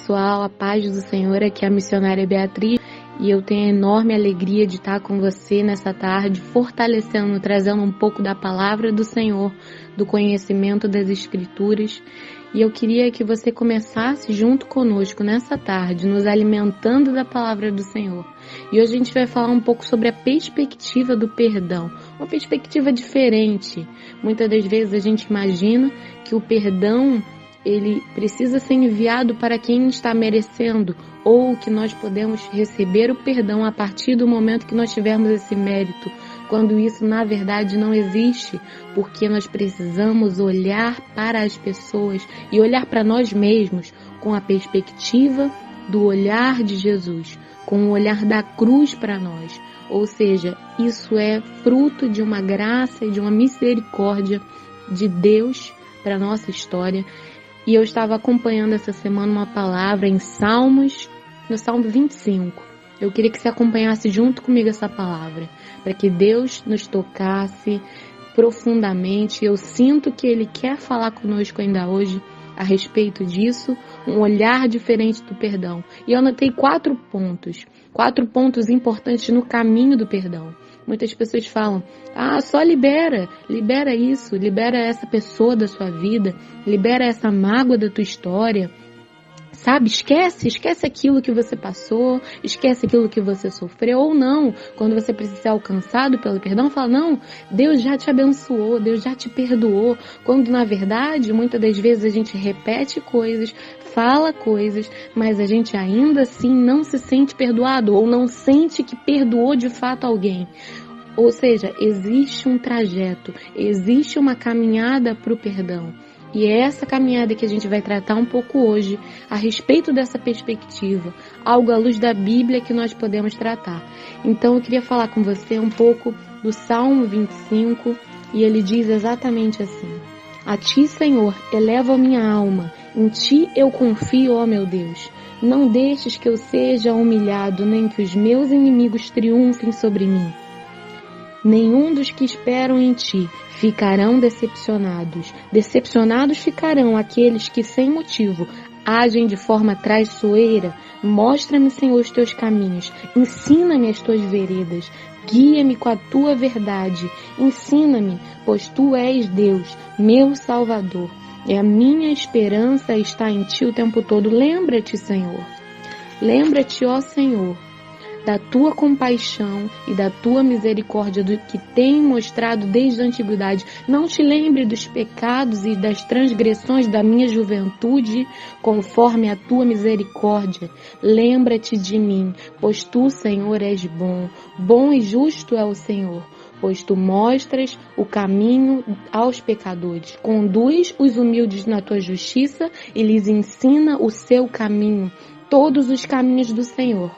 pessoal, a paz do Senhor, aqui é a missionária Beatriz e eu tenho a enorme alegria de estar com você nessa tarde, fortalecendo, trazendo um pouco da palavra do Senhor, do conhecimento das Escrituras. E eu queria que você começasse junto conosco nessa tarde, nos alimentando da palavra do Senhor. E hoje a gente vai falar um pouco sobre a perspectiva do perdão, uma perspectiva diferente. Muitas das vezes a gente imagina que o perdão ele precisa ser enviado para quem está merecendo, ou que nós podemos receber o perdão a partir do momento que nós tivermos esse mérito, quando isso na verdade não existe, porque nós precisamos olhar para as pessoas e olhar para nós mesmos com a perspectiva do olhar de Jesus, com o olhar da cruz para nós. Ou seja, isso é fruto de uma graça e de uma misericórdia de Deus para a nossa história. E eu estava acompanhando essa semana uma palavra em Salmos, no Salmo 25. Eu queria que você acompanhasse junto comigo essa palavra, para que Deus nos tocasse profundamente. Eu sinto que Ele quer falar conosco ainda hoje a respeito disso, um olhar diferente do perdão. E eu anotei 4 pontos importantes no caminho do perdão. Muitas pessoas falam, só libera isso, libera essa pessoa da sua vida, libera essa mágoa da tua história, sabe? Esquece aquilo que você passou, esquece aquilo que você sofreu, ou não, quando você precisa ser alcançado pelo perdão, fala, não, Deus já te abençoou, Deus já te perdoou, quando na verdade, muitas das vezes a gente repete coisas, fala coisas, mas a gente ainda assim não se sente perdoado, ou não sente que perdoou de fato alguém. Ou seja, existe um trajeto, existe uma caminhada para o perdão. E é essa caminhada que a gente vai tratar um pouco hoje, a respeito dessa perspectiva, algo à luz da Bíblia que nós podemos tratar. Então eu queria falar com você um pouco do Salmo 25, e ele diz exatamente assim: A ti, Senhor, elevo a minha alma, em ti eu confio, ó meu Deus. Não deixes que eu seja humilhado, nem que os meus inimigos triunfem sobre mim. Nenhum dos que esperam em ti ficarão decepcionados. Decepcionados ficarão aqueles que, sem motivo, agem de forma traiçoeira. Mostra-me, Senhor, os teus caminhos. Ensina-me as tuas veredas. Guia-me com a tua verdade. Ensina-me, pois tu és Deus, meu Salvador. E a minha esperança está em ti o tempo todo. Lembra-te, Senhor. Lembra-te, ó Senhor, da tua compaixão e da tua misericórdia do que tem mostrado desde a antiguidade. Não te lembre dos pecados e das transgressões da minha juventude, conforme a tua misericórdia. Lembra-te de mim, pois tu, Senhor, és bom. Bom e justo é o Senhor, pois tu mostras o caminho aos pecadores. Conduz os humildes na tua justiça e lhes ensina o seu caminho. Todos os caminhos do Senhor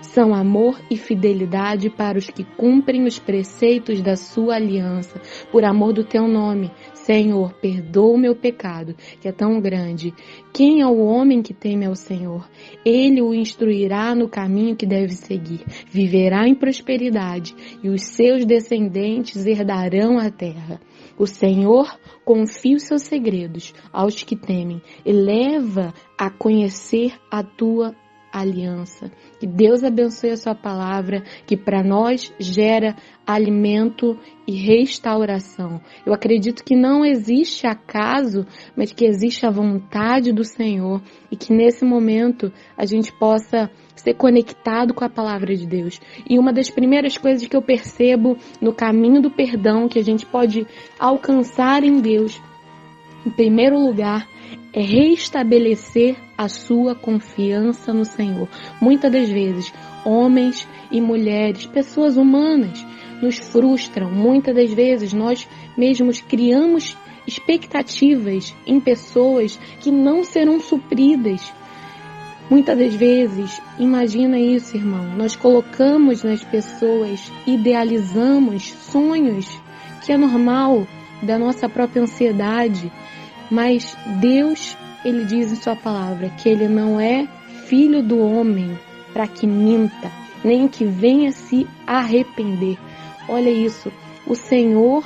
são amor e fidelidade para os que cumprem os preceitos da sua aliança. Por amor do teu nome, Senhor, perdoa o meu pecado, que é tão grande. Quem é o homem que teme ao Senhor? Ele o instruirá no caminho que deve seguir. Viverá em prosperidade e os seus descendentes herdarão a terra. O Senhor confia os seus segredos aos que temem e leva a conhecer a tua aliança. Que Deus abençoe a sua palavra, que para nós gera alimento e restauração. Eu acredito que não existe acaso, mas que existe a vontade do Senhor e que nesse momento a gente possa ser conectado com a palavra de Deus. E uma das primeiras coisas que eu percebo no caminho do perdão que a gente pode alcançar em Deus, em primeiro lugar, é restabelecer a sua confiança no Senhor. Muitas das vezes, homens e mulheres, pessoas humanas, nos frustram. Muitas das vezes, nós mesmos criamos expectativas em pessoas que não serão supridas. Muitas das vezes, imagina isso, irmão, nós colocamos nas pessoas, idealizamos sonhos, que é normal, da nossa própria ansiedade. Mas Deus, Ele diz em sua palavra que Ele não é filho do homem para que minta, nem que venha se arrepender. Olha isso, o Senhor,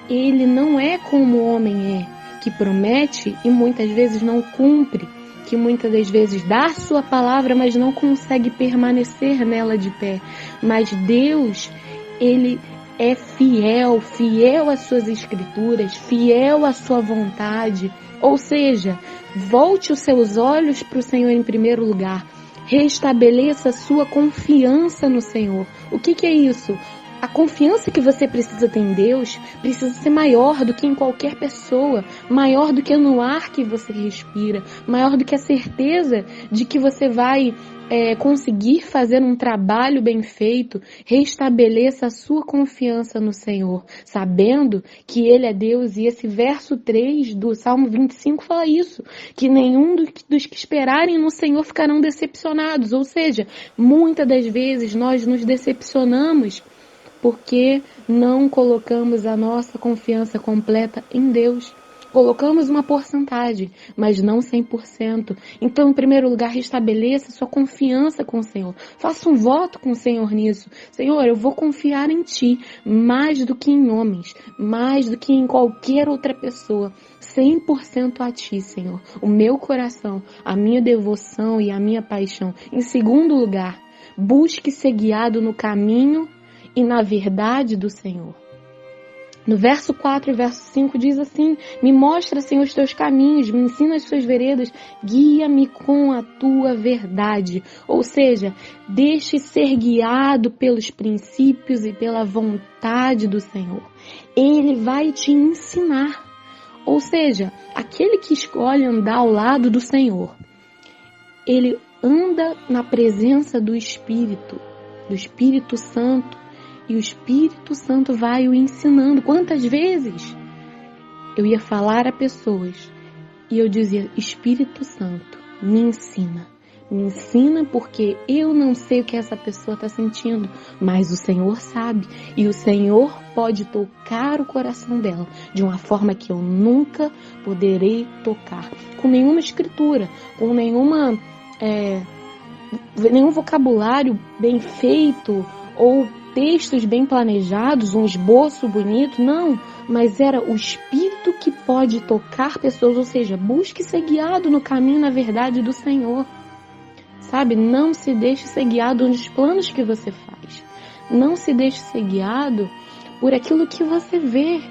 Ele não é como o homem é, que promete e muitas vezes não cumpre, que muitas das vezes dá a sua palavra, mas não consegue permanecer nela de pé. Mas Deus, Ele é fiel, fiel às suas escrituras, fiel à sua vontade. Ou seja, volte os seus olhos para o Senhor em primeiro lugar. Restabeleça a sua confiança no Senhor. O que é isso? A confiança que você precisa ter em Deus precisa ser maior do que em qualquer pessoa, maior do que no ar que você respira, maior do que a certeza de que você vai conseguir fazer um trabalho bem feito. Restabeleça a sua confiança no Senhor, sabendo que Ele é Deus. E esse verso 3 do Salmo 25 fala isso, que nenhum dos que esperarem no Senhor ficarão decepcionados. Ou seja, muitas das vezes nós nos decepcionamos porque não colocamos a nossa confiança completa em Deus. Colocamos uma porcentagem, mas não 100%. Então, em primeiro lugar, restabeleça sua confiança com o Senhor. Faça um voto com o Senhor nisso. Senhor, eu vou confiar em Ti, mais do que em homens, mais do que em qualquer outra pessoa. 100% a Ti, Senhor. O meu coração, a minha devoção e a minha paixão. Em segundo lugar, busque ser guiado no caminho e na verdade do Senhor. No verso 4 e verso 5 diz assim: me mostra, Senhor, os teus caminhos, me ensina as tuas veredas, guia-me com a tua verdade. Ou seja, deixe ser guiado pelos princípios e pela vontade do Senhor. Ele vai te ensinar. Ou seja, aquele que escolhe andar ao lado do Senhor, ele anda na presença do Espírito Santo. E o Espírito Santo vai o ensinando. Quantas vezes eu ia falar a pessoas e eu dizia: Espírito Santo, me ensina. Me ensina, porque eu não sei o que essa pessoa está sentindo, mas o Senhor sabe. E o Senhor pode tocar o coração dela de uma forma que eu nunca poderei tocar. Com nenhuma escritura, com nenhum vocabulário bem feito ou textos bem planejados, um esboço bonito, não, mas era o Espírito que pode tocar pessoas. Ou seja, busque ser guiado no caminho, na verdade do Senhor, sabe? Não se deixe ser guiado nos planos que você faz, não se deixe ser guiado por aquilo que você vê,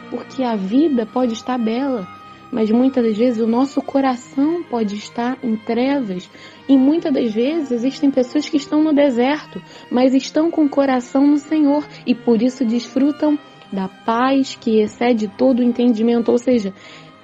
porque a vida pode estar bela, mas muitas das vezes o nosso coração pode estar em trevas. E muitas das vezes existem pessoas que estão no deserto, mas estão com o coração no Senhor e por isso desfrutam da paz que excede todo o entendimento. Ou seja,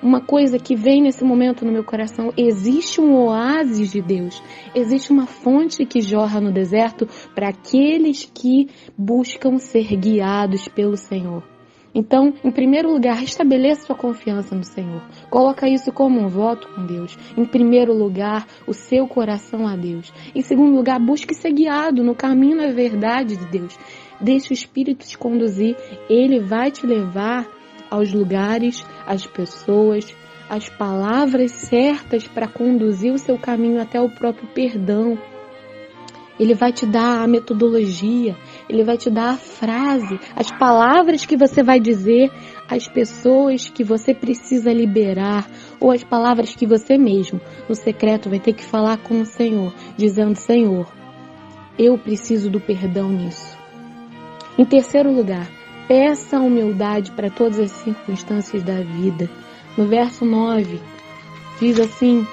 uma coisa que vem nesse momento no meu coração: existe um oásis de Deus, existe uma fonte que jorra no deserto para aqueles que buscam ser guiados pelo Senhor. Então, em primeiro lugar, restabeleça sua confiança no Senhor. Coloca isso como um voto com Deus. Em primeiro lugar, o seu coração a Deus. Em segundo lugar, busque ser guiado no caminho, na verdade de Deus. Deixe o Espírito te conduzir. Ele vai te levar aos lugares, às pessoas, às palavras certas para conduzir o seu caminho até o próprio perdão. Ele vai te dar a metodologia, Ele vai te dar a frase, as palavras que você vai dizer às pessoas que você precisa liberar, ou as palavras que você mesmo, no secreto, vai ter que falar com o Senhor, dizendo: Senhor, eu preciso do perdão nisso. Em terceiro lugar, peça a humildade para todas as circunstâncias da vida. No verso 9, diz assim: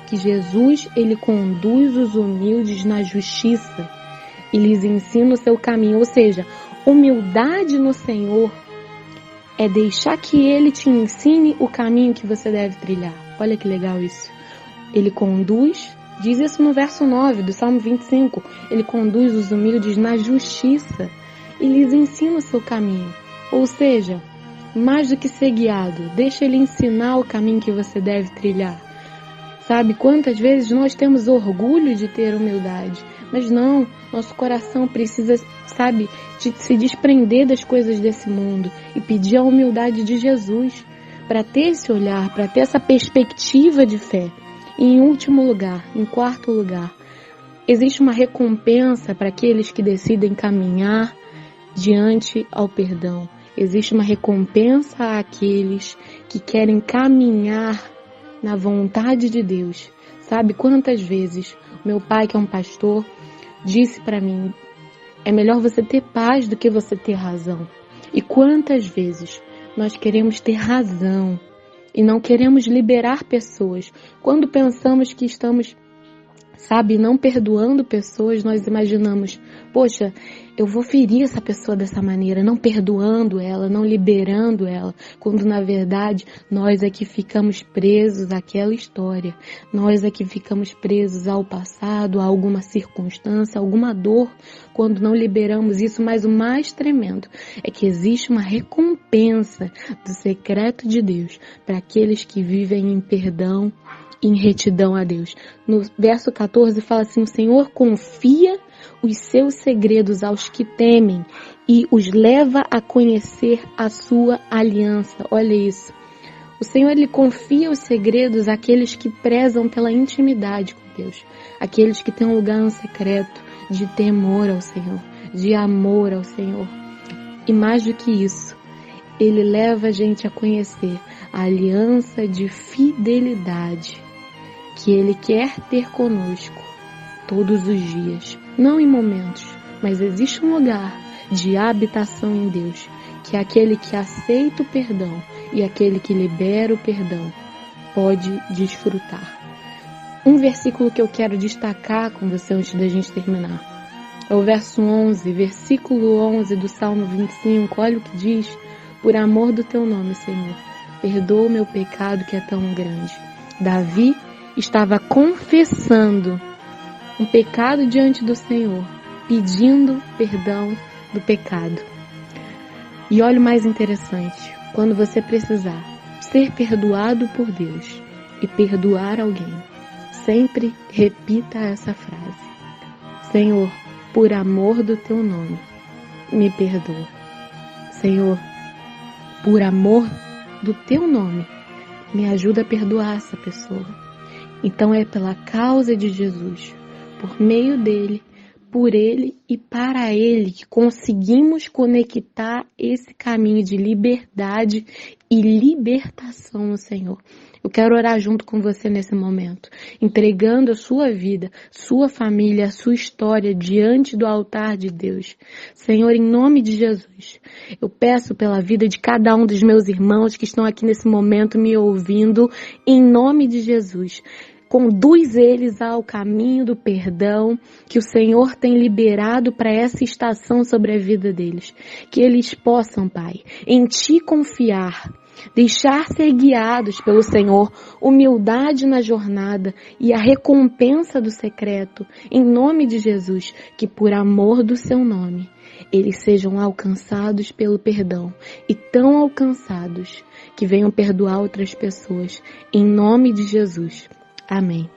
que Jesus, Ele conduz os humildes na justiça e lhes ensina o seu caminho. Ou seja, humildade no Senhor é deixar que Ele te ensine o caminho que você deve trilhar. Olha que legal isso. Ele conduz, diz isso no verso 9 do Salmo 25, Ele conduz os humildes na justiça e lhes ensina o seu caminho. Ou seja, mais do que ser guiado, deixa Ele ensinar o caminho que você deve trilhar. Sabe, quantas vezes nós temos orgulho de ter humildade, mas não, nosso coração precisa, sabe, se desprender das coisas desse mundo e pedir a humildade de Jesus para ter esse olhar, para ter essa perspectiva de fé. E em último lugar, em quarto lugar, existe uma recompensa para aqueles que decidem caminhar diante ao perdão. Existe uma recompensa àqueles que querem caminhar na vontade de Deus. Sabe quantas vezes o meu pai, que é um pastor, disse para mim: é melhor você ter paz do que você ter razão. E quantas vezes nós queremos ter razão e não queremos liberar pessoas. Quando pensamos que estamos, não perdoando pessoas, nós imaginamos: poxa, eu vou ferir essa pessoa dessa maneira, não perdoando ela, não liberando ela, quando na verdade nós é que ficamos presos àquela história, nós é que ficamos presos ao passado, a alguma circunstância, alguma dor, quando não liberamos isso. Mas o mais tremendo é que existe uma recompensa do secreto de Deus para aqueles que vivem em perdão, em retidão a Deus. No verso 14 fala assim: o Senhor confia os seus segredos aos que temem e os leva a conhecer a sua aliança. Olha isso. O Senhor, Ele confia os segredos àqueles que prezam pela intimidade com Deus, aqueles que têm um lugar no secreto de temor ao Senhor, de amor ao Senhor. E mais do que isso, Ele leva a gente a conhecer a aliança de fidelidade que Ele quer ter conosco todos os dias, não em momentos, mas existe um lugar de habitação em Deus, que é aquele que aceita o perdão e aquele que libera o perdão pode desfrutar. Um versículo que eu quero destacar com você antes da gente terminar é o verso 11, versículo 11 do Salmo 25, olha o que diz: por amor do teu nome, Senhor, perdoa o meu pecado que é tão grande. Davi estava confessando um pecado diante do Senhor, pedindo perdão do pecado. E olha o mais interessante, quando você precisar ser perdoado por Deus e perdoar alguém, sempre repita essa frase: Senhor, por amor do teu nome, me perdoa. Senhor, por amor do teu nome, me ajuda a perdoar essa pessoa. Então é pela causa de Jesus, por meio dele, por ele e para ele que conseguimos conectar esse caminho de liberdade e libertação no Senhor. Eu quero orar junto com você nesse momento, entregando a sua vida, sua família, a sua história diante do altar de Deus. Senhor, em nome de Jesus, eu peço pela vida de cada um dos meus irmãos que estão aqui nesse momento me ouvindo, em nome de Jesus. Conduz eles ao caminho do perdão que o Senhor tem liberado para essa estação sobre a vida deles. Que eles possam, Pai, em Ti confiar, deixar ser guiados pelo Senhor, humildade na jornada e a recompensa do secreto, em nome de Jesus, que por amor do Seu nome, eles sejam alcançados pelo perdão e tão alcançados que venham perdoar outras pessoas, em nome de Jesus. Amém.